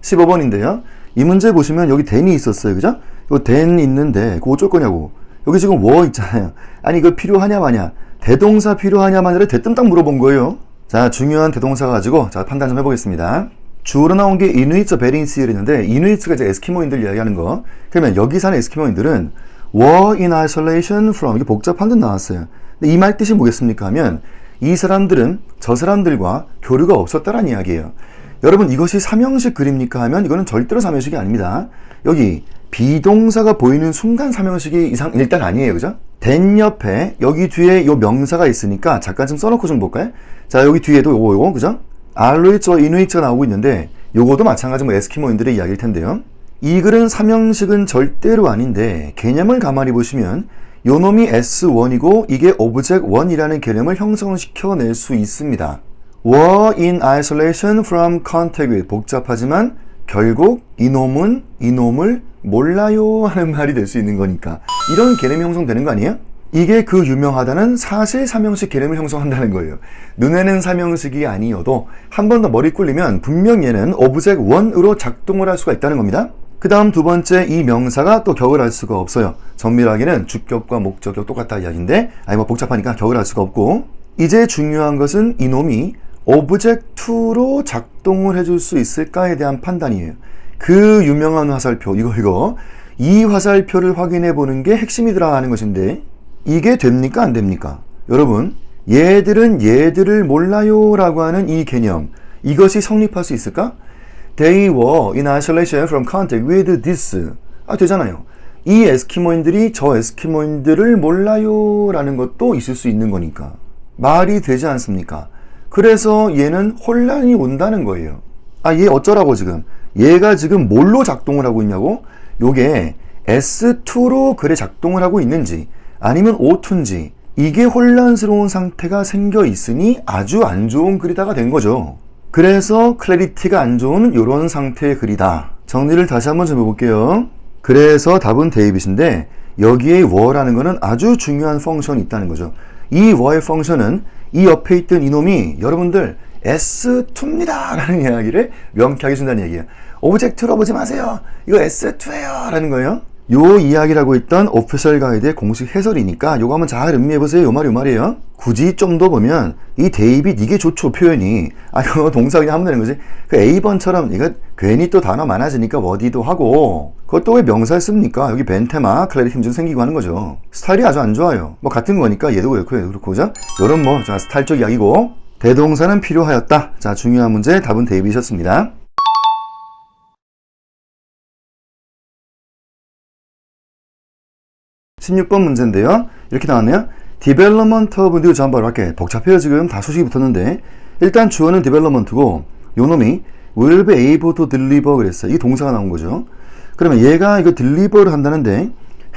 15번인데요. 이 문제 보시면 여기 then이 있었어요. 그죠? 이 then 있는데 그거 어쩔 거냐고. 여기 지금 were 있잖아요. 아니 이거 필요하냐 마냐. 대동사 필요하냐 마냐를 대뜸 딱 물어본 거예요. 자, 중요한 대동사 가지고 자 판단 좀 해보겠습니다. 주어로 나온 게 이누이츠 베린스를 했는데 이누이츠가 이제 에스키모인들 이야기하는 거. 그러면 여기 사는 에스키모인들은 were in isolation from, 이게 복잡한 듯 나왔어요. 근데 이 말 뜻이 뭐겠습니까 하면 이 사람들은 저 사람들과 교류가 없었다라는 이야기예요. 여러분 이것이 삼형식 글입니까 하면 이거는 절대로 삼형식이 아닙니다. 여기 비동사가 보이는 순간 삼형식이 일단 아니에요. 그죠? then 옆에 여기 뒤에 요 명사가 있으니까 잠깐 좀 써놓고 좀 볼까요? 자, 여기 뒤에도 요거 그죠? 알로이츠와 이누이츠가 나오고 있는데 요거도 마찬가지 에스키모인들의 이야기일 텐데요. 이 글은 삼형식은 절대로 아닌데 개념을 가만히 보시면 요 놈이 S1이고 이게 object1이라는 개념을 형성시켜낼 수 있습니다. were in isolation from contact with, 복잡하지만 결국 이놈을 몰라요 하는 말이 될 수 있는 거니까 이런 개념이 형성되는 거 아니에요? 이게 그 유명하다는 사실 삼형식 개념을 형성한다는 거예요. 눈에는 삼형식이 아니어도 한 번 더 머리 굴리면 분명 얘는 object1으로 작동을 할 수가 있다는 겁니다. 그 다음 두 번째, 이 명사가 또 격을 할 수가 없어요. 정밀하게는 주격과 목적격 똑같다 이야기인데 복잡하니까 격을 할 수가 없고, 이제 중요한 것은 이놈이 object2로 작동을 해줄 수 있을까에 대한 판단이에요. 그 유명한 화살표 이 화살표를 확인해 보는 게 핵심이더라 하는 것인데 이게 됩니까 안 됩니까? 여러분 얘들은 얘들을 몰라요 라고 하는 이 개념, 이것이 성립할 수 있을까? They were in isolation from contact with this. 되잖아요. 이 에스키모인들이 저 에스키모인들을 몰라요 라는 것도 있을 수 있는 거니까 말이 되지 않습니까? 그래서 얘는 혼란이 온다는 거예요. 얘 어쩌라고 지금? 얘가 지금 뭘로 작동을 하고 있냐고? 요게 S2로 글에 작동을 하고 있는지 아니면 O2인지 이게 혼란스러운 상태가 생겨 있으니 아주 안 좋은 글이다가 된 거죠. 그래서 클래리티가 안 좋은 이런 상태의 글이다. 정리를 다시 한번 좀 해볼게요. 그래서 답은 데이빗인데 여기에 were라는 거는 아주 중요한 펑션이 있다는 거죠. 이 were의 펑션은 이 옆에 있던 이놈이 여러분들 S2입니다 라는 이야기를 명쾌하게 준다는 얘기예요. 오브젝트로 보지 마세요. 이거 S2예요 라는 거예요. 요 이야기를 하고 있던 오피셜 가이드의 공식 해설이니까 요거 한번 잘 음미해보세요. 요 말이에요. 굳이 좀 더 보면 이 데이빗 이게 좋죠 표현이. 이거 동사 그냥 하면 되는 거지. 그 A번처럼 이거 괜히 또 단어 많아지니까 워디도 하고 그것도 왜 명사를 씁니까? 여기 벤테마, 클래리 힘 좀 생기고 하는 거죠. 스타일이 아주 안 좋아요. 같은 거니까 얘도 그렇고 얘도 그렇고 그죠? 요런 자, 스타일적 이야기고 대동사는 필요하였다. 자, 중요한 문제 답은 데이빗이었습니다. 16번 문제인데요. 이렇게 나왔네요. Development of new job market. 복잡해요. 지금 다 소식이 붙었는데 일단 주어는 development고 요놈이 will be able to deliver 그랬어요. 이 동사가 나온 거죠. 그러면 얘가 이거 deliver를 한다는데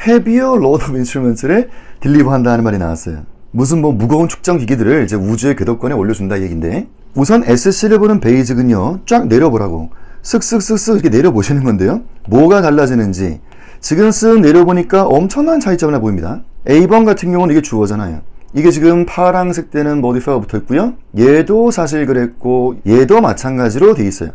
heavier load of instruments를 deliver 한다는 말이 나왔어요. 무슨 무거운 측정 기기들을 이제 우주의 궤도권에 올려준다 얘기인데 우선 SC를 보는 베이직은요. 쫙 내려보라고 쓱쓱쓱쓱 이렇게 내려보시는 건데요. 뭐가 달라지는지 지금 쓱 내려보니까 엄청난 차이점이 보입니다. A번 같은 경우는 이게 주어잖아요. 이게 지금 파란색 되는 모디파이어가 붙어 있고요. 얘도 사실 그랬고 얘도 마찬가지로 돼 있어요.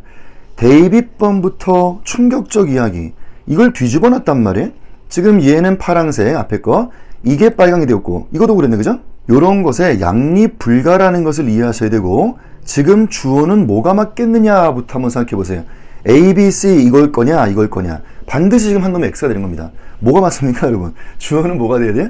데이빗 번부터 충격적 이야기 이걸 뒤집어 놨단 말이에요. 지금 얘는 파란색 앞에 거 이게 빨강이 되었고 이것도 그랬네 그죠? 요런 것에 양립 불가라는 것을 이해하셔야 되고 지금 주어는 뭐가 맞겠느냐부터 한번 생각해 보세요. A, B, C 이걸 거냐 이걸 거냐 반드시 지금 한 놈의 X가 되는 겁니다. 뭐가 맞습니까 여러분? 주어는 뭐가 돼야 돼요?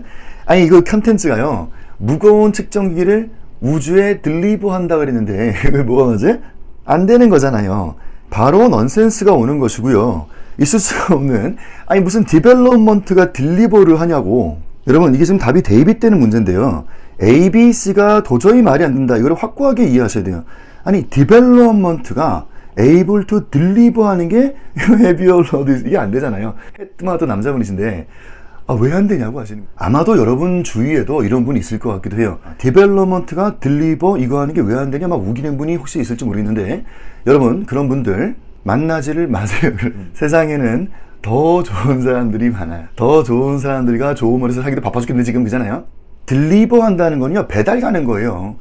이거 컨텐츠가요 무거운 측정기기를 우주에 딜리버 한다 그랬는데 왜 뭐가 맞지? 안 되는 거잖아요. 바로 넌센스가 오는 것이고요. 있을 수가 없는 무슨 디벨롭먼트가 딜리버를 하냐고. 여러분 이게 지금 답이 데이빗 되는 문제인데요. A, B, C가 도저히 말이 안 된다. 이걸 확고하게 이해하셔야 돼요. 디벨롭먼트가 able to deliver 하는 게 heavier load 이게 안 되잖아요. 헤트마도 남자분이신데 왜 안 되냐고 하시는 아마도 여러분 주위에도 이런 분이 있을 것 같기도 해요. development가 deliver 이거 하는 게 왜 안 되냐 막 우기는 분이 혹시 있을지 모르겠는데 여러분 그런 분들 만나지를 마세요. 세상에는 더 좋은 사람들이 많아요. 더 좋은 사람들과 좋은 머리에서 하기도 바빠 죽겠는데 지금 그잖아요. deliver 한다는 건요 배달 가는 거예요.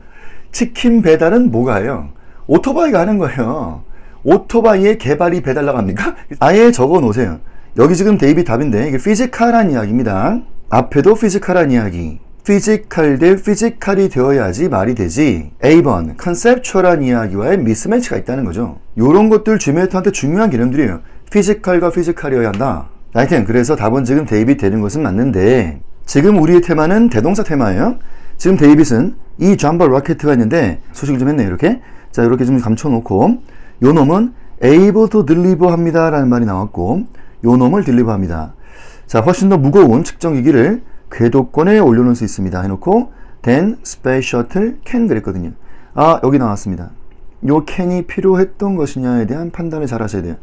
치킨 배달은 뭐가요? 오토바이 가는 거예요. 오토바이의 개발이 배달 나갑니까? 아예 적어 놓으세요. 여기 지금 대입이 답인데 이게 피지컬한 이야기입니다. 앞에도 피지컬한 이야기. 피지컬 대 피지컬이 되어야지 말이 되지. A번 컨셉추얼한 이야기와의 미스매치가 있다는 거죠. 요런 것들 GMAT한테 중요한 개념들이에요. 피지컬과 피지컬이어야 한다. 하여튼 그래서 답은 지금 대입이 되는 것은 맞는데 지금 우리의 테마는 대동사 테마예요. 지금 데이빗은 이 잠버 로켓가 있는데 소식을 좀 했네요. 이렇게 자 이렇게 좀 감춰놓고 요 놈은 able to deliver 합니다 라는 말이 나왔고 요 놈을 deliver 합니다. 자 훨씬 더 무거운 측정기기를 궤도권에 올려놓을 수 있습니다 해놓고 then space shuttle can 그랬거든요. 아 여기 나왔습니다. 요 can이 필요했던 것이냐에 대한 판단을 잘 하셔야 돼요.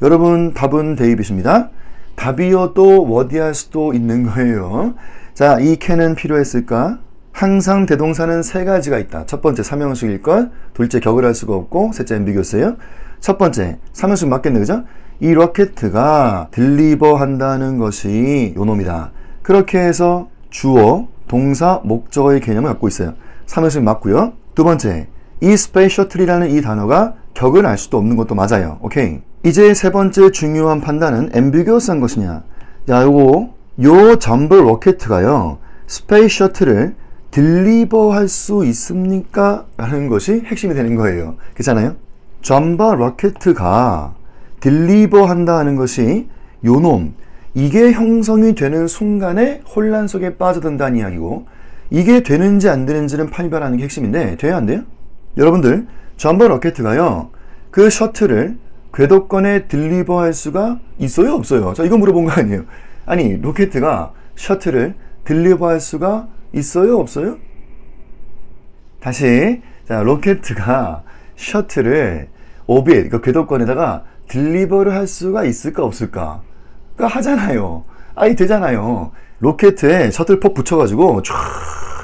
여러분 답은 데이빗입니다. 답이어도 워디할 수도 있는 거예요. 자, 이 can은 필요했을까? 항상 대동사는 세 가지가 있다. 첫 번째 삼형식일 것, 둘째 격을 할 수가 없고, 셋째 앰비규어스예요. 첫 번째 삼형식 맞겠네, 그죠? 이 로켓가 딜리버 한다는 것이 요 놈이다. 그렇게 해서 주어, 동사, 목적어의 개념을 갖고 있어요. 삼형식 맞고요. 두 번째, 이 스페이스 셔틀이라는 이 단어가 격을 알 수도 없는 것도 맞아요. 오케이. 이제 세 번째 중요한 판단은 앰비규어스한 것이냐. 야, 요 잠버 로켓가요. 스페이스 셔틀을 딜리버 할 수 있습니까? 라는 것이 핵심이 되는 거예요. 그렇잖아요? 잠버 로켓가 딜리버 한다 하는 것이 요 놈, 이게 형성이 되는 순간에 혼란 속에 빠져든다는 이야기고 이게 되는지 안 되는지는 판별하는 게 핵심인데 돼야 안 돼요? 여러분들 잠버 로켓가요. 그 셔틀을 궤도권에 딜리버 할 수가 있어요? 없어요? 자, 이거 물어본 거 아니에요? 아니, 로켓가 셔틀을 딜리버 할 수가 있어요? 없어요? 다시, 자, 로켓가 셔틀을 오비에, 그러니까 궤도권에다가 딜리버를 할 수가 있을까? 없을까? 그러니까 하잖아요. 아이, 되잖아요. 로켓에 셔틀폭 붙여가지고 쫙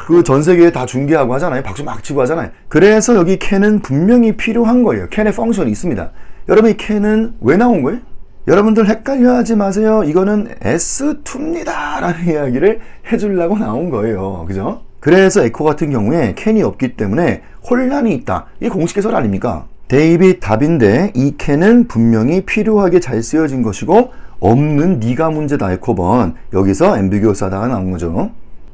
그 전 세계에 다 중계하고 하잖아요. 박수 막 치고 하잖아요. 그래서 여기 캔은 분명히 필요한 거예요. 캔의 펑션이 있습니다. 여러분 이 캔은 왜 나온 거예요? 여러분들 헷갈려 하지 마세요. 이거는 S2입니다 라는 이야기를 해주려고 나온 거예요. 그죠? 그래서 에코 같은 경우에 캔이 없기 때문에 혼란이 있다. 이게 공식 해설 아닙니까? 데이빗 답인데 이 캔은 분명히 필요하게 잘 쓰여진 것이고 없는 네가 문제다 에코번. 여기서 앰비규어스하다가 나온 거죠.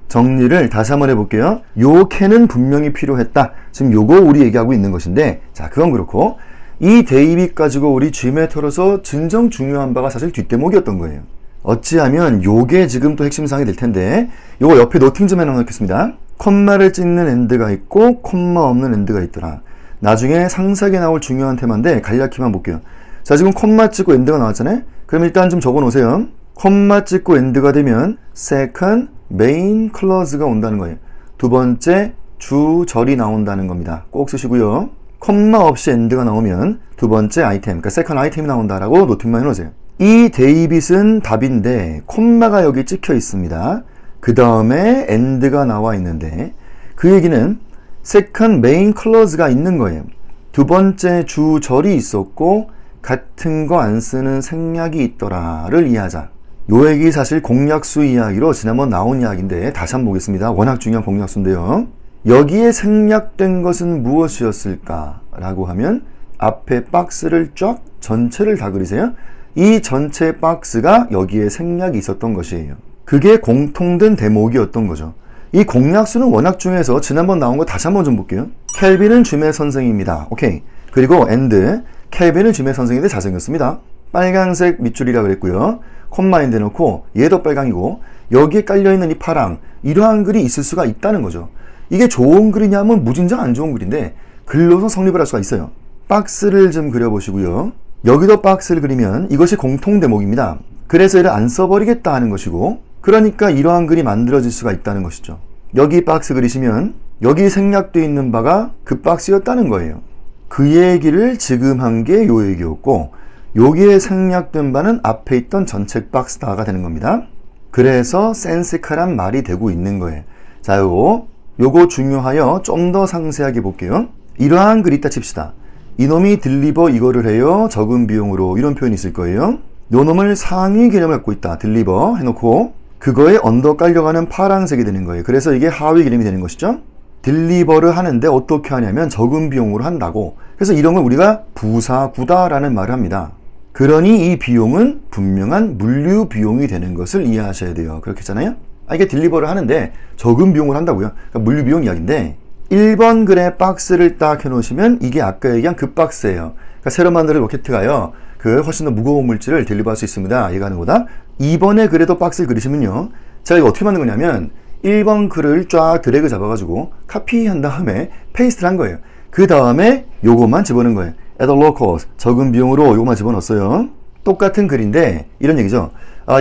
정리를 다시 한번 해볼게요. 요 캔은 분명히 필요했다. 지금 요거 우리 얘기하고 있는 것인데 자 그건 그렇고 이 데이빗 가지고 우리 GMAT로서 진정 중요한 바가 사실 뒷대목이었던 거예요. 어찌하면 요게 지금 또 핵심사항이 될 텐데 요거 옆에 노팅 좀 해놓겠습니다. 콤마를 찍는 엔드가 있고 콤마 없는 엔드가 있더라. 나중에 상세하게 나올 중요한 테마인데 간략히만 볼게요. 자 지금 콤마 찍고 엔드가 나왔잖아요. 그럼 일단 좀 적어 놓으세요. 콤마 찍고 엔드가 되면 second main clause가 온다는 거예요. 두 번째 주절이 나온다는 겁니다. 꼭 쓰시고요. 콤마 없이 엔드가 나오면 두 번째 아이템, 그러니까 세컨 아이템이 나온다라고 노팅만 해놓으세요. 이 데이빗은 답인데 콤마가 여기 찍혀 있습니다. 그 다음에 엔드가 나와 있는데 그 얘기는 세컨 메인 클로즈가 있는 거예요. 두 번째 주절이 있었고 같은 거 안 쓰는 생략이 있더라를 이해하자. 요 얘기 사실 공약수 이야기로 지난번 나온 이야기인데 다시 한번 보겠습니다. 워낙 중요한 공약수인데요. 여기에 생략된 것은 무엇이었을까? 라고 하면 앞에 박스를 쫙 전체를 다 그리세요. 이 전체 박스가 여기에 생략이 있었던 것이에요. 그게 공통된 대목이었던 거죠. 이 공약수는 워낙 중요해서 지난번 나온 거 다시 한번 좀 볼게요. 켈빈은 줌의 선생입니다. 오케이. 그리고 엔드. 켈빈은 줌의 선생인데 잘생겼습니다. 빨강색 밑줄이라 그랬고요. 콤마인데 넣고 얘도 빨강이고 여기에 깔려있는 이 파랑. 이러한 글이 있을 수가 있다는 거죠. 이게 좋은 글이냐면 무진장 안 좋은 글인데 글로서 성립을 할 수가 있어요. 박스를 좀 그려보시고요. 여기도 박스를 그리면 이것이 공통 대목입니다. 그래서 얘를 안 써버리겠다 하는 것이고 그러니까 이러한 글이 만들어질 수가 있다는 것이죠. 여기 박스 그리시면 여기 생략되어 있는 바가 그 박스였다는 거예요. 그 얘기를 지금 한 게 요 얘기였고 여기에 생략된 바는 앞에 있던 전체 박스다가 되는 겁니다. 그래서 센스칼한 말이 되고 있는 거예요. 자, 요거 중요하여 좀 더 상세하게 볼게요. 이러한 글이 있다 칩시다. 이놈이 딜리버 이거를 해요. 적은 비용으로 이런 표현이 있을 거예요. 요놈을 상위 개념을 갖고 있다. 딜리버 해놓고 그거에 언더 깔려가는 파란색이 되는 거예요. 그래서 이게 하위 개념이 되는 것이죠. 딜리버를 하는데 어떻게 하냐면 적은 비용으로 한다고. 그래서 이런 걸 우리가 부사구다라는 말을 합니다. 그러니 이 비용은 분명한 물류 비용이 되는 것을 이해하셔야 돼요. 그렇겠잖아요? 이게 딜리버를 하는데 적은 비용을 한다고요. 그러니까 물류 비용 이야기인데 1번 글에 박스를 딱 해놓으시면 이게 아까 얘기한 그 박스예요. 그러니까 새로 만드는 로켓가요. 그 훨씬 더 무거운 물질을 딜리버할 수 있습니다. 얘기하는 거다. 2번에 그래도 박스를 그리시면요. 제가 이거 어떻게 만든 거냐면 1번 글을 쫙 드래그 잡아가지고 카피한 다음에 페이스트를 한 거예요. 그 다음에 요것만 집어넣은 거예요. at a low cost, 적은 비용으로 요것만 집어넣었어요. 똑같은 글인데 이런 얘기죠.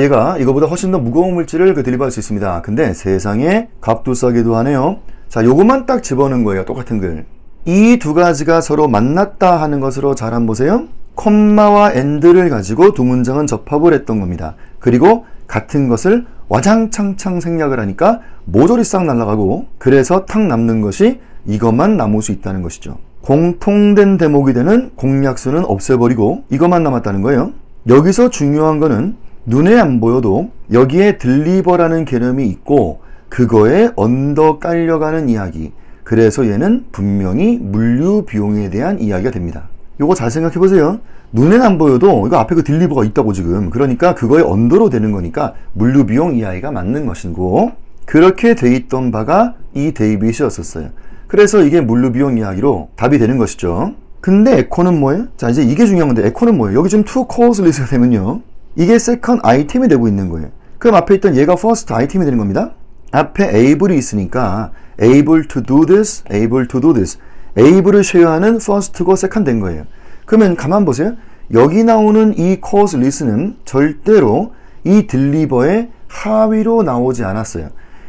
얘가 이거보다 훨씬 더 무거운 물질을 딜리버할 수 있습니다. 근데 세상에 값도 싸기도 하네요. 자, 요것만 딱 집어넣은 거예요. 똑같은 글. 이 두 가지가 서로 만났다 하는 것으로 잘 한번 보세요. 콤마와 엔드를 가지고 두 문장은 접합을 했던 겁니다. 그리고 같은 것을 와장창창 생략을 하니까 모조리 싹 날아가고 그래서 탁 남는 것이 이것만 남을 수 있다는 것이죠. 공통된 대목이 되는 공약수는 없애버리고 이것만 남았다는 거예요. 여기서 중요한 거는 눈에 안 보여도 여기에 딜리버라는 개념이 있고 그거에 언더 깔려가는 이야기. 그래서 얘는 분명히 물류 비용에 대한 이야기가 됩니다. 요거 잘 생각해 보세요. 눈엔 안 보여도 이거 앞에 그 딜리버가 있다고 지금. 그러니까 그거에 언더로 되는 거니까 물류 비용 이야기가 맞는 것이고 그렇게 돼 있던 바가 이 데이빗이었었어요. 그래서 이게 물류 비용 이야기로 답이 되는 것이죠. 근데 에코는 뭐예요? 자, 이제 이게 중요한 건데 에코는 뭐예요? 여기 지금 to cause list가 되면요. 이게 second 아이템이 되고 있는 거예요. 그럼 앞에 있던 얘가 first 아이템이 되는 겁니다. 앞에 able이 있으니까 able to do this, able to do this. able을 쉐어하는 first고 second 된 거예요. 그러면 가만 보세요. 여기 나오는 이 cause list는 절대로 이 딜리버의 하위로 나오지 않았어요.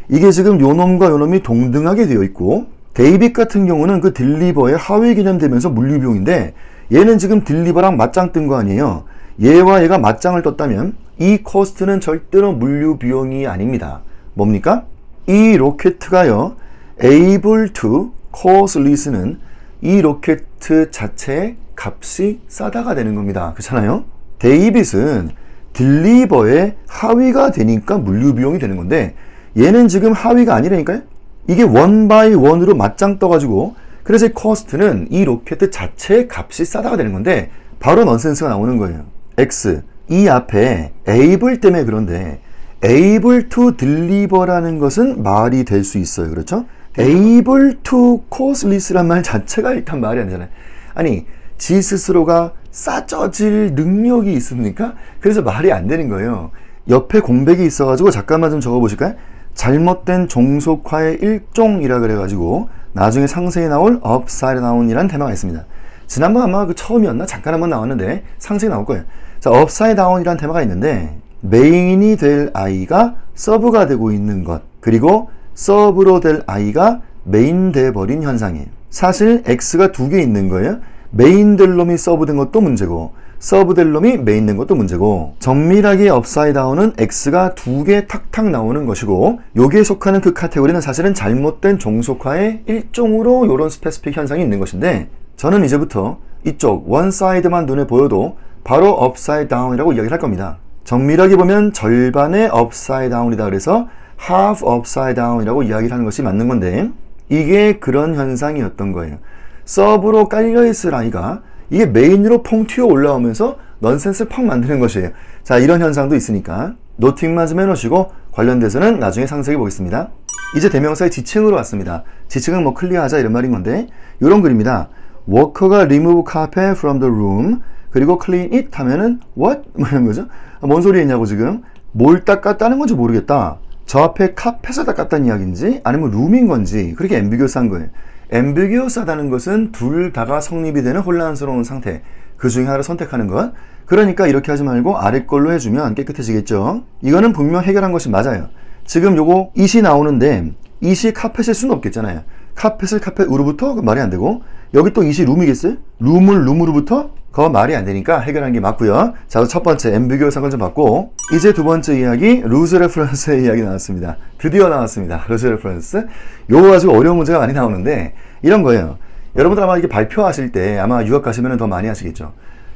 이게 지금 요 놈과 요 놈이 동등하게 되어 있고 데이빗 같은 경우는 그 딜리버의 하위 개념 되면서 물류 비용인데 얘는 지금 딜리버랑 맞짱 뜬 거 아니에요. 얘와 얘가 맞짱을 떴다면 이 코스트는 절대로 물류 비용이 아닙니다. 뭡니까? 이 로켓가요. able to cause lease는 이 로켓 자체의 값이 싸다가 되는 겁니다. 그렇잖아요? 데이빗은 딜리버의 하위가 되니까 물류 비용이 되는 건데 얘는 지금 하위가 아니라니까요? 이게 원 바이 원으로 맞짱 떠가지고 그래서 이 코스트는 이 로켓 자체의 값이 싸다가 되는 건데 바로 넌센스가 나오는 거예요. X 이 앞에 able 때문에 그런데 able to deliver라는 것은 말이 될 수 있어요. 그렇죠? able to cause lease란 말 자체가 일단 말이 안 되잖아요. 아니 지 스스로가 싸져질 능력이 있습니까? 그래서 말이 안 되는 거예요. 옆에 공백이 있어가지고 잠깐만 좀 적어보실까요? 잘못된 종속화의 일종이라 그래가지고 나중에 상세히 나올 upside down이라는 테마가 있습니다. 지난번 아마 그 처음이었나? 잠깐 한번 나왔는데 상세히 나올 거예요. 자, upside down이라는 테마가 있는데 메인이 될 I가 서브가 되고 있는 것 그리고 서브로 될 I가 메인 돼버린 현상이에요. 사실 X가 두 개 있는 거예요. 메인 될 놈이 서브 된 것도 문제고 서브 될 놈이 메인 된 것도 문제고 정밀하게 업사이드 다운은 X가 두 개 탁탁 나오는 것이고 여기에 속하는 그 카테고리는 사실은 잘못된 종속화의 일종으로 이런 스페시픽 현상이 있는 것인데 저는 이제부터 이쪽 원 사이드만 눈에 보여도 바로 업사이드 다운이라고 이야기를 할 겁니다. 정밀하게 보면 절반의 업사이드 다운이다 그래서 half upside down이라고 이야기를 하는 것이 맞는 건데 이게 그런 현상이었던 거예요. 서브로 깔려있을 아이가 이게 메인으로 펑 튀어 올라오면서 넌센스를 펑 만드는 것이에요. 자, 이런 현상도 있으니까 노팅만 좀 해놓으시고 관련돼서는 나중에 상세히 보겠습니다. 이제 대명사의 지칭으로 왔습니다. 지칭은 뭐 클리어하자 이런 말인 건데 이런 글입니다. 워커가 remove carpet from the room 그리고 clean it 하면은 what? 뭐 이런 거죠. 뭔 소리 했냐고 지금. 뭘 닦았다는 건지 모르겠다. 저 앞에 카펫을 닦았다는 이야기인지 아니면 룸인 건지 그렇게 앰비규어스한 거예요. 앰비규어스하다는 것은 둘 다가 성립이 되는 혼란스러운 상태 그 중에 하나를 선택하는 것. 그러니까 이렇게 하지 말고 아래 걸로 해주면 깨끗해지겠죠. 이거는 분명 해결한 것이 맞아요. 지금 요거 it이 나오는데 it이 카펫일 수는 없겠잖아요. 카펫을 카펫으로부터 말이 안 되고 여기 또 it이 룸이겠어요? 룸을 룸으로부터? 그거 말이 안 되니까 해결한 게 맞고요. 자, 첫 번째 앰비규어스한 걸 좀 봤고 이제 두 번째 이야기 루즈 레퍼런스의 이야기 나왔습니다. 드디어 나왔습니다. 루즈 레퍼런스. 요거 가지고 어려운 문제가 많이 나오는데 이런 거예요. 여러분들 아마 이게 발표하실 때 아마 유학 가시면 더 많이 하시겠죠.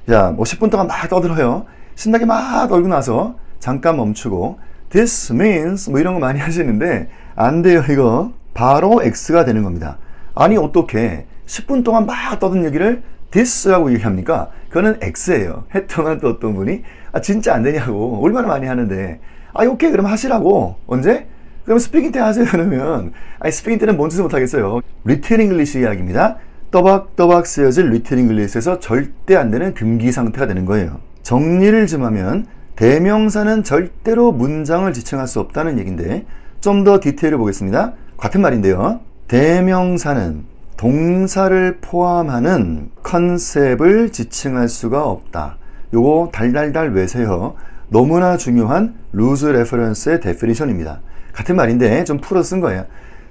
자, 뭐 10분 동안 막 떠들어요. 신나게 막 떨고 나서 잠깐 멈추고 This means 뭐 이런 거 많이 하시는데 안 돼요. 이거 바로 X가 되는 겁니다. 아니 어떻게 10분 동안 막 떠든 얘기를 this라고 얘기합니까? 그거는 X예요. 했더만 또 어떤 분이 진짜 안 되냐고 얼마나 많이 하는데 오케이 그럼 하시라고. 언제? 그럼 스피킹 때 하세요. 그러면 스피킹 때는 뭔 짓을 못하겠어요. 리틀 잉글리시 이야기입니다. 또박또박 쓰여질 리틀 잉글리시에서 절대 안 되는 금기 상태가 되는 거예요. 정리를 좀 하면 대명사는 절대로 문장을 지칭할 수 없다는 얘기인데 좀 더 디테일을 보겠습니다. 같은 말인데요. 대명사는 동사를 포함하는 컨셉을 지칭할 수가 없다. 요거 달달달 외세요. 너무나 중요한 루즈 레퍼런스의 데피니션입니다. 같은 말인데 좀 풀어 쓴 거예요.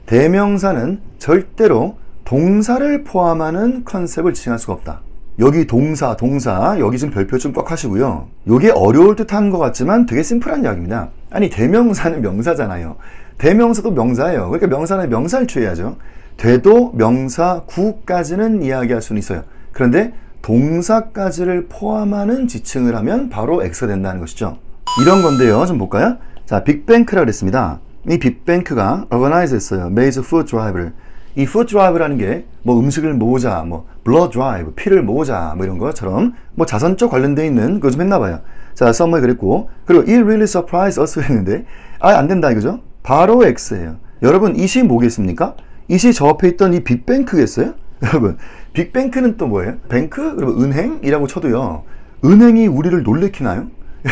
대명사는 절대로 동사를 포함하는 컨셉을 지칭할 수가 없다. 여기 동사 여기 좀 별표 좀 꽉 하시고요. 요게 어려울 듯한 것 같지만 되게 심플한 이야기입니다. 아니 대명사는 명사잖아요. 대명사도 명사예요. 그러니까 명사는 명사를 취해야죠. 되도 명사 구까지는 이야기할 수는 있어요. 그런데 동사까지를 포함하는 지칭을 하면 바로 X가 된다는 것이죠. 이런 건데요. 좀 볼까요? 자, 빅뱅크라고 그랬습니다. 이 빅뱅크가 organize 했어요. made food drive를. 이 food drive라는 게 뭐 음식을 모으자, 뭐 blood drive, 피를 모으자, 뭐 이런 것처럼 뭐 자선적 관련돼 있는 그거 좀 했나 봐요. 자, 썸머에 그랬고, 그리고 it really surprised us 했는데 안 된다 이거죠? 바로 X예요. 여러분, 이시 뭐겠습니까? 이시 저 앞에 있던 이 빅뱅크겠어요? 여러분, 빅뱅크는 또 뭐예요? 뱅크? 그러면 은행이라고 쳐도요. 은행이 우리를 놀래키나요?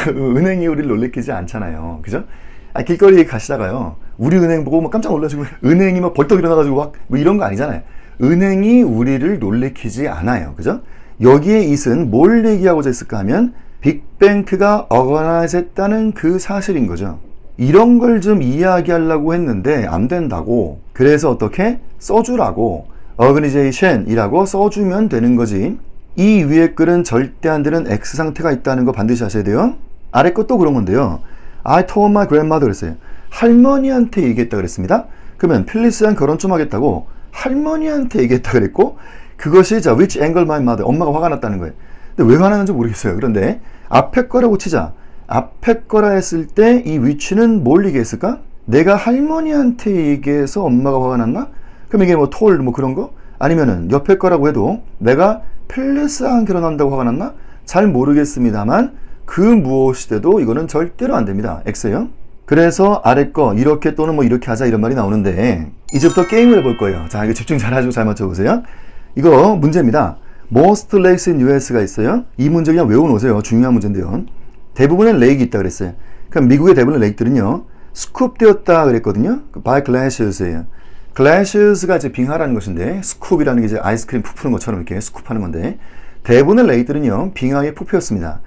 은행이 우리를 놀래키지 않잖아요. 그죠? 길거리에 가시다가요. 우리 은행 보고 막 깜짝 놀라시고 은행이 막 벌떡 일어나가지고 막 뭐 이런 거 아니잖아요. 은행이 우리를 놀래키지 않아요. 그죠? 여기에 it은 뭘 얘기하고자 했을까 하면 빅뱅크가 organize 했다는 그 사실인 거죠. 이런 걸 좀 이야기하려고 했는데 안 된다고. 그래서 어떻게? 써주라고. organization이라고 써주면 되는 거지. 이 위에 글은 절대 안 되는 X 상태가 있다는 거 반드시 아셔야 돼요. 아래 것도 그런 건데요. I told my grandmother 그랬어요. 할머니한테 얘기했다 그랬습니다. 그러면 필리스랑 결혼 좀 하겠다고 할머니한테 얘기했다 그랬고 그것이 자 which angered my mother 엄마가 화가 났다는 거예요. 근데 왜 화나는지 모르겠어요. 그런데 앞에 거라고 치자. 앞에 거라 했을 때 이 which는 뭘 얘기했을까? 내가 할머니한테 얘기해서 엄마가 화가 났나? 그럼 이게 뭐 told 뭐 그런 거? 아니면은 옆에 거라고 해도 내가 필리스랑 결혼한다고 화가 났나? 잘 모르겠습니다만 그 무엇이돼도 이거는 절대로 안 됩니다. X예요. 그래서 아래 거 이렇게 또는 뭐 이렇게 하자 이런 말이 나오는데 이제부터 게임을 해볼 거예요. 자, 이거 집중 잘 하시고 잘 맞춰보세요. 이거 문제입니다. Most lakes in US가 있어요. 이 문제 그냥 외워놓으세요. 중요한 문제인데요. 대부분의 레이크가 있다 그랬어요. 그럼 미국의 대부분의 레이크들은요. 스쿱되었다 그랬거든요. by glaciers예요. glaciers가 이제 빙하라는 것인데 스쿱이라는 게 이제 아이스크림 부푸는 것처럼 이렇게 스쿱하는 건데 대부분의 레이크들은요. 빙하에 부표였습니다.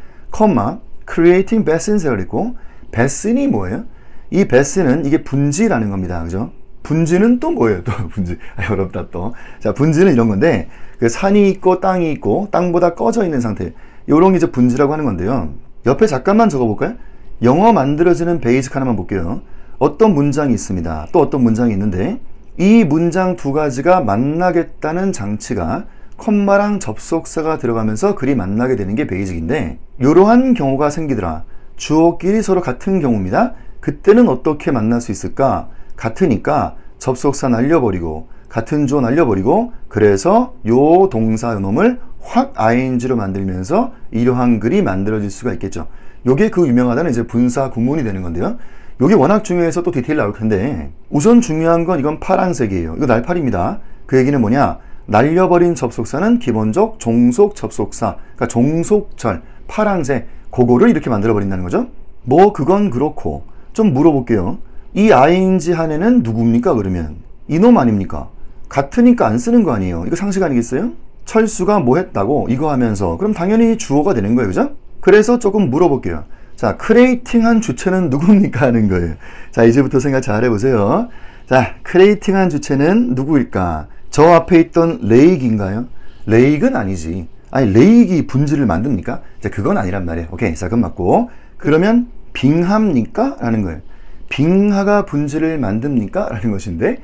creating basin이라고 그랬고 basin이 뭐예요? 이 basin은 이게 분지라는 겁니다. 그죠? 분지는 또 뭐예요? 또 분지. 어렵다 또. 자, 분지는 이런 건데 그 산이 있고 땅이 있고 땅보다 꺼져 있는 상태. 요런 게 이제 분지라고 하는 건데요. 옆에 잠깐만 적어볼까요? 영어 만들어지는 베이직 하나만 볼게요. 어떤 문장이 있습니다. 또 어떤 문장이 있는데 이 문장 두 가지가 만나겠다는 장치가 콤마랑 접속사가 들어가면서 글이 만나게 되는 게 베이직인데 이러한 경우가 생기더라. 주어끼리 서로 같은 경우입니다. 그때는 어떻게 만날 수 있을까? 같으니까 접속사 날려버리고 같은 주어 날려버리고 그래서 요 동사 요놈을 확 ing로 만들면서 이러한 글이 만들어질 수가 있겠죠. 요게 그 유명하다는 이제 분사 구문이 되는 건데요. 요게 워낙 중요해서 또 디테일 나올 텐데 우선 중요한 건 이건 파란색이에요. 이거 날파리입니다. 그 얘기는 뭐냐? 날려버린 접속사는 기본적 종속 접속사, 그러니까 종속절, 파란색, 그거를 이렇게 만들어버린다는 거죠. 뭐 그건 그렇고 좀 물어볼게요. 이 ing 한에는 누굽니까 그러면? 이놈 아닙니까? 같으니까 안 쓰는 거 아니에요. 이거 상식 아니겠어요? 철수가 뭐 했다고 이거 하면서 그럼 당연히 주어가 되는 거예요. 그죠? 그래서 조금 물어볼게요. 자, 크레이팅한 주체는 누굽니까 하는 거예요. 자, 이제부터 생각 잘 해보세요. 자, 크레이팅한 주체는 누구일까? 저 앞에 있던 레이크인가요? 레이크는 아니지. 아니, 레이크이 분지를 만듭니까? 자, 그건 아니란 말이에요. 오케이, 자, 그건 맞고. 그러면 빙하입니까? 라는 거예요. 빙하가 분지를 만듭니까? 라는 것인데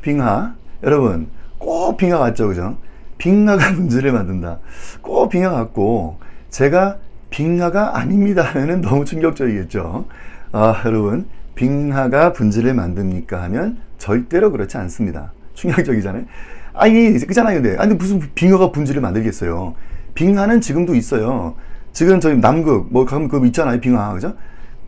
빙하. 여러분, 꼭 빙하 같죠? 그죠? 빙하가 분지를 만든다. 꼭 빙하 같고 제가 빙하가 아닙니다 하면 너무 충격적이겠죠. 여러분, 빙하가 분지를 만듭니까? 하면 절대로 그렇지 않습니다. 충격적이잖아요. 아니, 그잖아요, 근데. 아니, 무슨 빙하가 분지를 만들겠어요. 빙하는 지금도 있어요. 지금 저희 남극, 뭐, 가면 그거 있잖아요, 빙하. 그죠?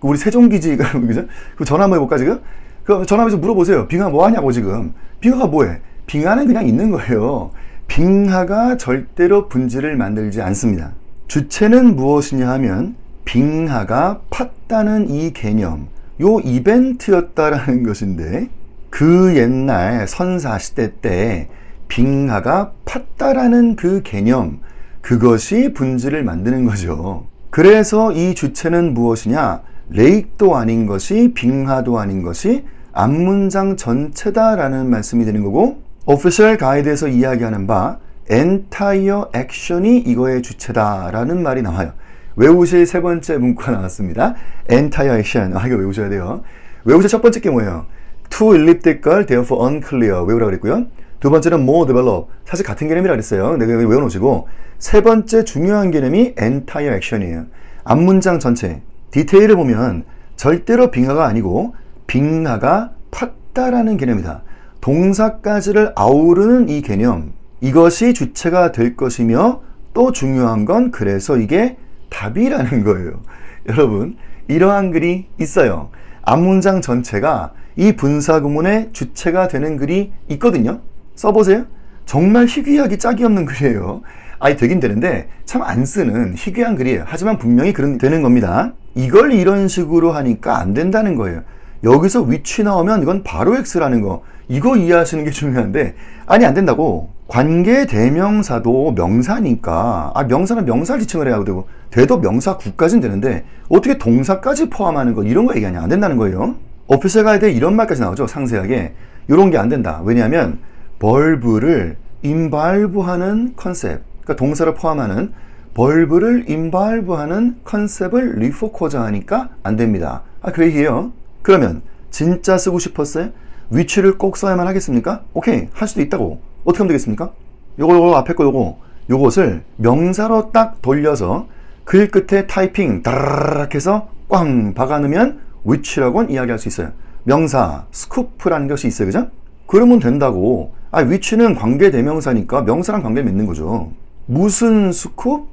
우리 세종기지가, 그죠? 그 전화 한번 해볼까, 지금? 그 전화하면서 물어보세요. 빙하 뭐 하냐고, 지금. 빙하가 뭐해? 빙하는 그냥 있는 거예요. 빙하가 절대로 분지를 만들지 않습니다. 주체는 무엇이냐 하면, 빙하가 팠다는 이 개념, 요 이벤트였다라는 것인데, 그 옛날 선사시대 때 빙하가 팠다라는 그 개념, 그것이 분지를 만드는 거죠. 그래서 이 주체는 무엇이냐? 레이크도 아닌 것이 빙하도 아닌 것이 앞문장 전체다라는 말씀이 되는 거고, 오피셜 가이드에서 이야기하는 바 entire action이 이거의 주체다라는 말이 나와요. 외우실 세 번째 문구가 나왔습니다. entire action. 이거 외우셔야 돼요. 외우실 첫 번째 게 뭐예요? too elliptical, therefore unclear 외우라고 그랬고요. 두 번째는 more develop. 사실 같은 개념이라 그랬어요. 내가 외워놓으시고, 세 번째 중요한 개념이 entire action이에요. 앞문장 전체. 디테일을 보면 절대로 빙하가 아니고 빙하가 팠다라는 개념이다. 동사까지를 아우르는 이 개념. 이것이 주체가 될 것이며, 또 중요한 건 그래서 이게 답이라는 거예요. 여러분, 이러한 글이 있어요. 앞문장 전체가 이 분사구문의 주체가 되는 글이 있거든요. 써보세요. 정말 희귀하기 짝이 없는 글이에요. 아니, 되긴 되는데 참 안 쓰는 희귀한 글이에요. 하지만 분명히 그런 되는 겁니다. 이걸 이런 식으로 하니까 안 된다는 거예요. 여기서 which 나오면 이건 바로 X라는 거. 이거 이해하시는 게 중요한데, 아니, 안 된다고. 관계 대명사도 명사니까, 명사는 명사를 지칭을 해야 되고, 돼도 명사 구까지는 되는데 어떻게 동사까지 포함하는 거, 이런 거 얘기하냐. 안 된다는 거예요. 오피셜 가이드에 이런 말까지 나오죠. 상세하게. 이런 게 안 된다. 왜냐하면 벌브를 인발브하는 컨셉, 그러니까 동사를 포함하는 벌브를 인발브하는 컨셉을 리포커자 하니까 안 됩니다. 그 얘기예요. 그러면 진짜 쓰고 싶었어요? 위치를 꼭 써야만 하겠습니까? 오케이, 할 수도 있다고. 어떻게 하면 되겠습니까? 요거 앞에 거 요것을 명사로 딱 돌려서 글 끝에 타이핑 다라락 해서 꽝 박아놓으면 which라고는 이야기할 수 있어요. 명사, 스쿠프라는 것이 있어요. 그죠? 그러면 된다고. which는 관계 대명사니까 명사랑 관계를 맺는 거죠. 무슨 스쿱?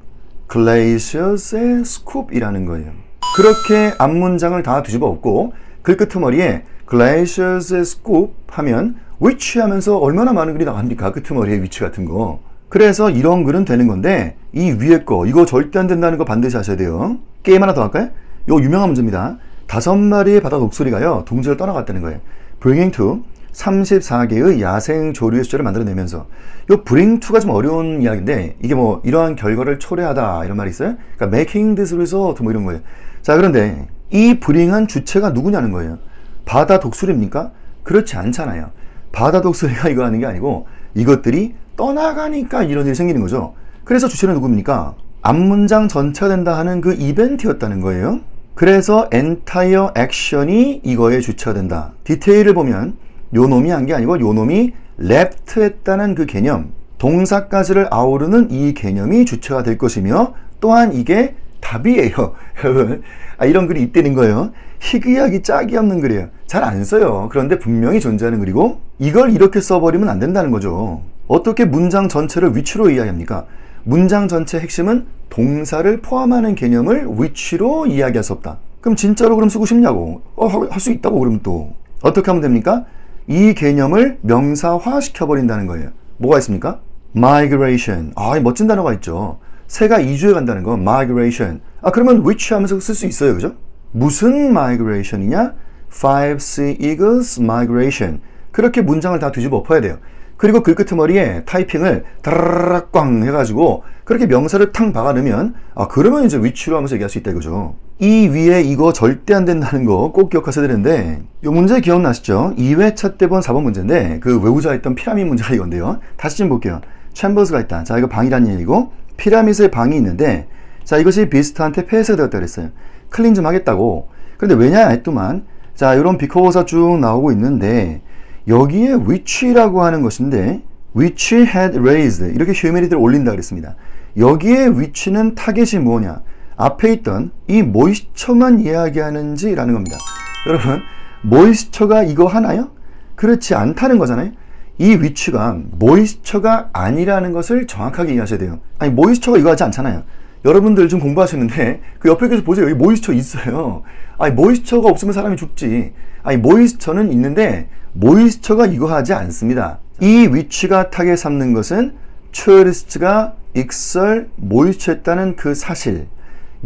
glaciers의 스쿱이라는 거예요. 그렇게 앞문장을 다 뒤집어 엎고 글끄머리에 glaciers의 스쿱 하면 which 하면서 얼마나 많은 글이 나갑니까? 끄트머리에 which 같은 거. 그래서 이런 글은 되는 건데, 이 위에 거, 이거 절대 안 된다는 거 반드시 하셔야 돼요. 게임 하나 더 할까요? 이거 유명한 문제입니다. 5마리의 바다 독수리가요, 둥지를 떠나갔다는 거예요. bringing to 34개의 야생 조류의 숫자를 만들어내면서, 요 bring to가 좀 어려운 이야기인데, 이게 뭐 이러한 결과를 초래하다 이런 말이 있어요. 그러니까 making this result 뭐 이런 거예요. 자, 그런데 이 bring한 주체가 누구냐는 거예요. 바다 독수리입니까? 그렇지 않잖아요. 바다 독수리가 이거 하는 게 아니고 이것들이 떠나가니까 이런 일이 생기는 거죠. 그래서 주체는 누굽니까? 앞문장 전체가 된다 하는 그 이벤트였다는 거예요. 그래서 entire action이 이거의 주체가 된다. 디테일을 보면 요 놈이 한 게 아니고 요 놈이 left 했다는 그 개념, 동사까지를 아우르는 이 개념이 주체가 될 것이며, 또한 이게 답이에요. 여러분, 이런 글이 있다는 거예요. 희귀하기 짝이 없는 글이에요. 잘 안 써요. 그런데 분명히 존재하는 글이고, 이걸 이렇게 써버리면 안 된다는 거죠. 어떻게 문장 전체를 which로 이야기합니까? 문장 전체 핵심은 동사를 포함하는 개념을 which로 이야기할 수 없다. 그럼 진짜로 그럼 쓰고 싶냐고. 할 수 있다고. 그러면 또 어떻게 하면 됩니까? 이 개념을 명사화 시켜버린다는 거예요. 뭐가 있습니까? migration. 멋진 단어가 있죠. 새가 이주해 간다는 거, migration. 그러면 which 하면서 쓸 수 있어요. 그죠? 무슨 migration이냐? Five Sea Eagles migration. 그렇게 문장을 다 뒤집어 엎어야 돼요. 그리고 글끄머리에 타이핑을 다라락 꽝 해가지고 그렇게 명사를 탕 박아넣으면, 그러면 이제 which로 하면서 얘기할 수 있다 이거죠. 이 위에 이거 절대 안 된다는 거 꼭 기억하셔야 되는데, 이 문제 기억나시죠? 2회차 때 본 4번 문제인데, 그 외우자 했던 피라미드 문제가 이건데요. 다시 좀 볼게요. 챔버스가 있다. 자, 이거 방이라는 얘기고, 피라미드에 방이 있는데, 자, 이것이 비스트한테 폐쇄되었다 그랬어요. 클린 좀 하겠다고. 그런데 왜냐 했더만, 자, 이런 비커버사 쭉 나오고 있는데, 여기에 which라고 하는 것인데, which had raised, 이렇게 휴메니티를 올린다 그랬습니다. 여기에 which는 타겟이 뭐냐? 앞에 있던 이 모이스처만 이야기하는지라는 겁니다. 여러분, 모이스처가 이거 하나요? 그렇지 않다는 거잖아요. 이 위치가 모이스처가 아니라는 것을 정확하게 이해하셔야 돼요. 아니 모이스처가 이거 하지 않잖아요. 여러분들 좀 공부하시는데 그 옆에 계속 보세요. 여기 모이스처 있어요. 아니 모이스처가 없으면 사람이 죽지. 아니 모이스처는 있는데 모이스처가 이거 하지 않습니다. 이 위치가 타겟 삼는 것은 tourist가 익설 모이스처했다는 그 사실,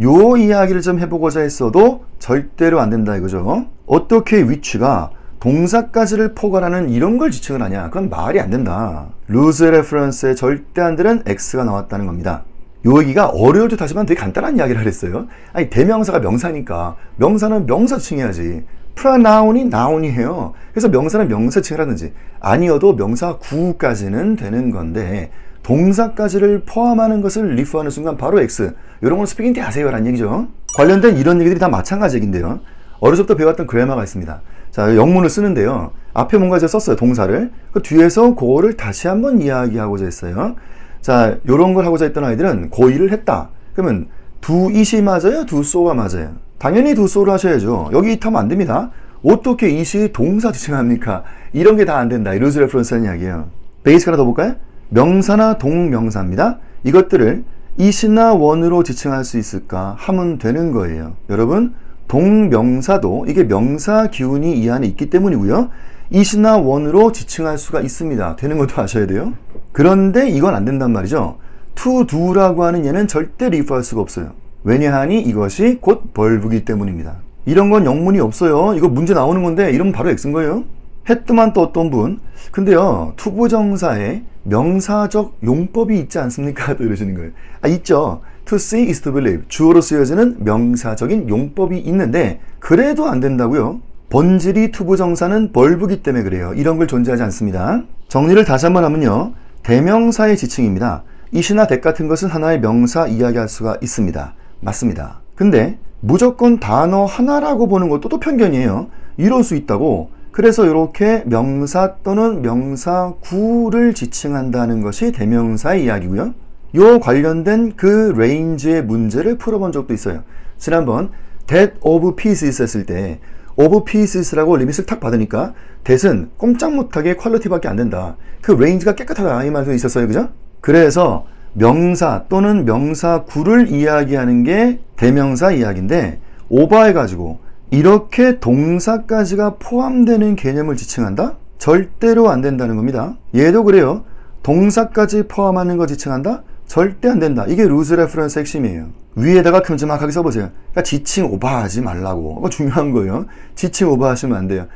요 이야기를 좀 해보고자 했어도 절대로 안 된다 이거죠. 어떻게 위치가 동사까지를 포괄하는 이런 걸 지칭을 하냐? 그건 말이 안 된다. lose reference의 절대안들은 X가 나왔다는 겁니다. 요 얘기가 어려울 듯 하지만 되게 간단한 이야기를 하랬어요. 아니 대명사가 명사니까 명사는 명사칭해야지. pronoun이 noun이에요. 그래서 명사는 명사칭을 하든지 아니어도 명사 구까지는 되는 건데 동사까지를 포함하는 것을 refer하는 순간 바로 X. 이런 걸 스피킹 때 하세요 라는 얘기죠. 관련된 이런 얘기들이 다 마찬가지 얘기인데요. 어렸을 때부터 배웠던 그래머가 있습니다. 자, 영문을 쓰는데요. 앞에 뭔가 제가 썼어요. 동사를. 그 뒤에서 그거를 다시 한번 이야기하고자 했어요. 자, 요런 걸 하고자 했던 아이들은 고2를 했다. 그러면 do it이 맞아요? do so가 맞아요? 당연히 do so를 하셔야죠. 여기 it 하면 안 됩니다. 어떻게 it이 동사 지칭합니까? 이런 게 다 안 된다. 이 lose reference 하는 이야기예요. 베이스 하나 더 볼까요? 명사나 동명사입니다. 이것들을 it이나 one으로 지칭할 수 있을까 하면 되는 거예요. 여러분, 동명사도 이게 명사 기운이 이 안에 있기 때문이고요. it이나 one으로 지칭할 수가 있습니다. 되는 것도 아셔야 돼요. 그런데 이건 안 된단 말이죠. to do라고 하는 얘는 절대 refer할 수가 없어요. 왜냐하니 이것이 곧 벌브이기 때문입니다. 이런 건 영문이 없어요. 이거 문제 나오는 건데 이러면 바로 X인 거예요. 했더만 또 어떤 분, 근데요 투부정사에 명사적 용법이 있지 않습니까? 이러시는 거예요. 아, 있죠. to see is to believe. 주어로 쓰여지는 명사적인 용법이 있는데 그래도 안 된다고요. 본질이 투부정사는 벌브이기 때문에 그래요. 이런 걸 존재하지 않습니다. 정리를 다시 한번 하면요. 대명사의 지칭입니다. it이나 that 같은 것은 하나의 명사 이야기할 수가 있습니다. 맞습니다. 근데 무조건 단어 하나라고 보는 것도 또 편견이에요. 이럴 수 있다고. 그래서 이렇게 명사 또는 명사구를 지칭한다는 것이 대명사의 이야기고요. 요 관련된 그 레인지의 문제를 풀어본 적도 있어요. 지난번 that of pieces 했을 때 of pieces라고 리밋을 탁 받으니까 that은 꼼짝 못하게 퀄리티밖에 안 된다. 그 레인지가 깨끗하다 이 말도 있었어요. 그죠? 그래서 명사 또는 명사구를 이야기하는 게 대명사 이야기인데 오버해가지고 이렇게 동사까지가 포함되는 개념을 지칭한다? 절대로 안 된다는 겁니다. 얘도 그래요. 동사까지 포함하는 거 지칭한다? 절대 안 된다. 이게 lose reference 핵심이에요. 위에다가 큼지막하게 써보세요. 그러니까 지칭 오버하지 말라고. 그거 중요한 거예요. 지칭 오버하시면 안 돼요.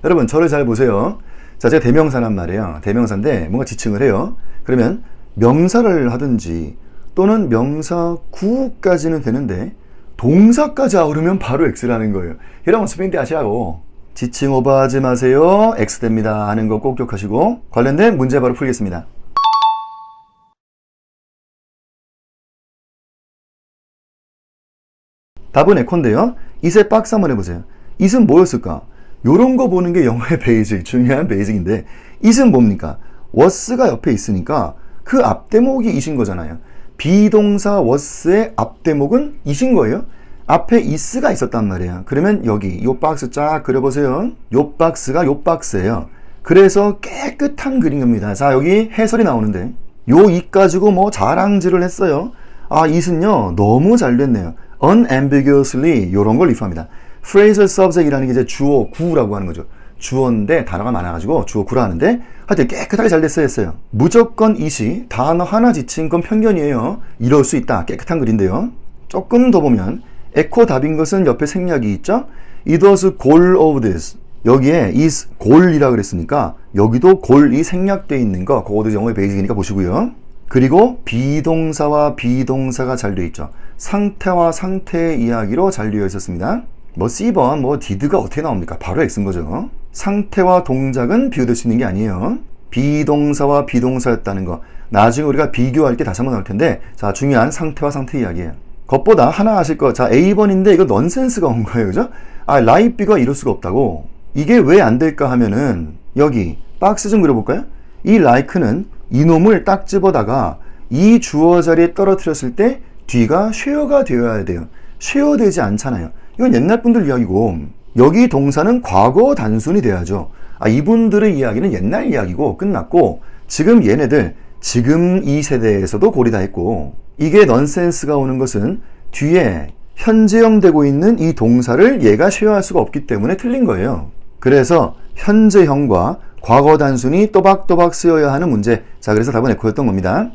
여러분 저를 잘 보세요. 자, 제가 대명사란 말이에요. 대명사인데 뭔가 지칭을 해요. 그러면 명사를 하든지 또는 명사구까지는 되는데 동사까지 아우르면 바로 X라는 거예요. 여러분 스페인 때 하시라고. 지칭 오버하지 마세요. X 됩니다 하는 거 꼭 기억하시고 관련된 문제 바로 풀겠습니다. 답은 에코인데요. it의 박스 한번 해보세요. it은 뭐였을까? 요런 거 보는 게 영어의 베이직, 중요한 베이직인데 it은 뭡니까? was가 옆에 있으니까 그 앞대목이 it인 거잖아요. 비동사 was의 앞대목은 it인 거예요. 앞에 is가 있었단 말이에요. 그러면 여기 요 박스 쫙 그려보세요. 요 박스가 요 박스예요. 그래서 깨끗한 그린 겁니다. 자, 여기 해설이 나오는데 요 it 가지고 뭐 자랑질을 했어요. 아, it은요 너무 잘 됐네요. unambiguously 요런 걸 리프합니다. phrasal subject이라는 게 이제 주어 구라고 하는 거죠. 주어인데 단어가 많아가지고 주어 구라 하는데 하여튼 깨끗하게 잘 됐어야 했어요. 무조건 it이 단어 하나 지친 건 편견이에요. 이럴 수 있다. 깨끗한 글인데요. 조금 더 보면 에코 답인 것은 옆에 생략이 있죠. It was goal of this. 여기에 is goal이라 그랬으니까 여기도 goal이 생략되어 있는 거 그거도 영어의 베이직이니까 보시고요. 그리고 비동사와 비동사가 잘 되어 있죠. 상태와 상태의 이야기로 잘 되어 있었습니다. 뭐 C번 뭐 did가 어떻게 나옵니까? 바로 X인 거죠. 상태와 동작은 비교될 수 있는 게 아니에요. 비동사와 비동사였다는 거 나중에 우리가 비교할 때 다시 한번 나올 텐데 자, 중요한 상태와 상태 이야기예요. 그것보다 하나 아실 거. 자, A번인데 이거 넌센스가 온 거예요. 그죠? 아, like B가 이럴 수가 없다고. 이게 왜 안 될까 하면은 여기 박스 좀 그려볼까요? 이 like는 이놈을 딱 집어다가 이 주어 자리에 떨어뜨렸을 때 뒤가 쉐어가 되어야 돼요. 쉐어 되지 않잖아요. 이건 옛날 분들 이야기고 여기 동사는 과거 단순이 돼야죠. 이분들의 이야기는 옛날 이야기고 끝났고 지금 얘네들 지금 이 세대에서도 고리 다 했고 이게 넌센스가 오는 것은 뒤에 현재형 되고 있는 이 동사를 얘가 쉐어할 수가 없기 때문에 틀린 거예요. 그래서 현재형과 과거 단순히 또박또박 쓰여야 하는 문제. 자, 그래서 답은 에코였던 겁니다.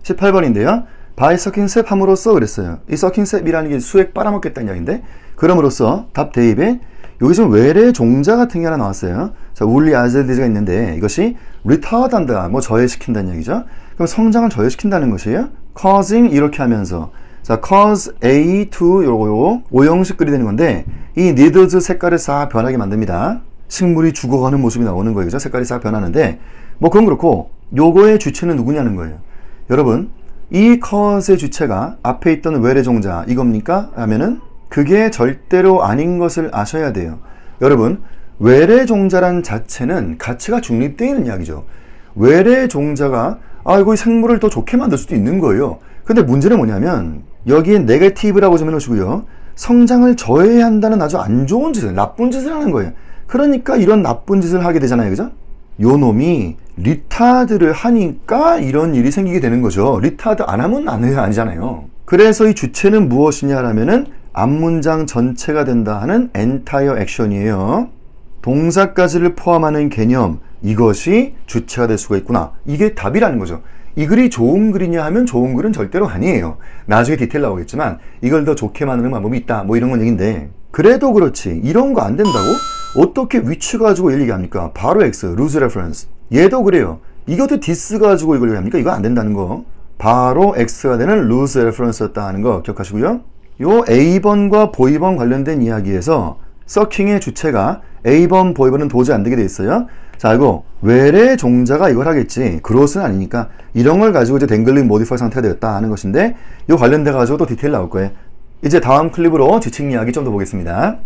18번인데요. by sucking sap 함으로써 그랬어요. 이 sucking sap이라는 게 수액 빨아먹겠다는 이야기인데 그럼으로써 답 대입에 여기 지금 외래 종자 같은 게 하나 나왔어요. 자, 울리 아젤디즈가 있는데 이것이 retard 한다, 뭐 저해시킨다는 얘기죠. 그럼 성장을 저해시킨다는 것이에요. causing 이렇게 하면서 자, cause A to 요거 오형식 글이 되는 건데 이 needles 색깔을 싹 변하게 만듭니다. 식물이 죽어가는 모습이 나오는 거예요. 그죠? 색깔이 싹 변하는데 뭐 그건 그렇고 요거의 주체는 누구냐는 거예요. 여러분, 이 cause의 주체가 앞에 있던 외래 종자 이겁니까? 하면은 그게 절대로 아닌 것을 아셔야 돼요. 여러분, 외래 종자란 자체는 가치가 중립되어 있는 이야기죠. 외래 종자가 이거 생물을 더 좋게 만들 수도 있는 거예요. 근데 문제는 뭐냐면 여기에 네거티브라고 좀 해놓으시고요. 성장을 저해야 한다는 아주 안 좋은 짓을, 나쁜 짓을 하는 거예요. 그러니까 이런 나쁜 짓을 하게 되잖아요. 그죠? 요 놈이 리타드를 하니까 이런 일이 생기게 되는 거죠. 리타드 안 하면 아니잖아요. 그래서 이 주체는 무엇이냐라면은 앞문장 전체가 된다 하는 entire action이에요. 동사까지를 포함하는 개념, 이것이 주체가 될 수가 있구나. 이게 답이라는 거죠. 이 글이 좋은 글이냐 하면 좋은 글은 절대로 아니에요. 나중에 디테일 나오겠지만 이걸 더 좋게 만드는 방법이 있다. 뭐 이런 건 얘기인데 그래도 그렇지 이런 거 안 된다고? 어떻게 which 가지고 이걸 얘기합니까? 바로 X, lose reference. 얘도 그래요. 이것도 this 가지고 이걸 얘기합니까? 이거 안 된다는 거. 바로 X가 되는 lose reference였다 하는 거 기억하시고요. 요 A번과 보이번 관련된 이야기에서 서킹의 주체가 A번, 보이번은 도저히 안 되게 돼 있어요. 자, 이거 외래 종자가 이걸 하겠지. 그것은 아니니까 이런 걸 가지고 이제 댕글링 모디파이 상태가 되었다 하는 것인데 요 관련돼 가지고 또 디테일 나올 거예요. 이제 다음 클립으로 지칭 이야기 좀 더 보겠습니다.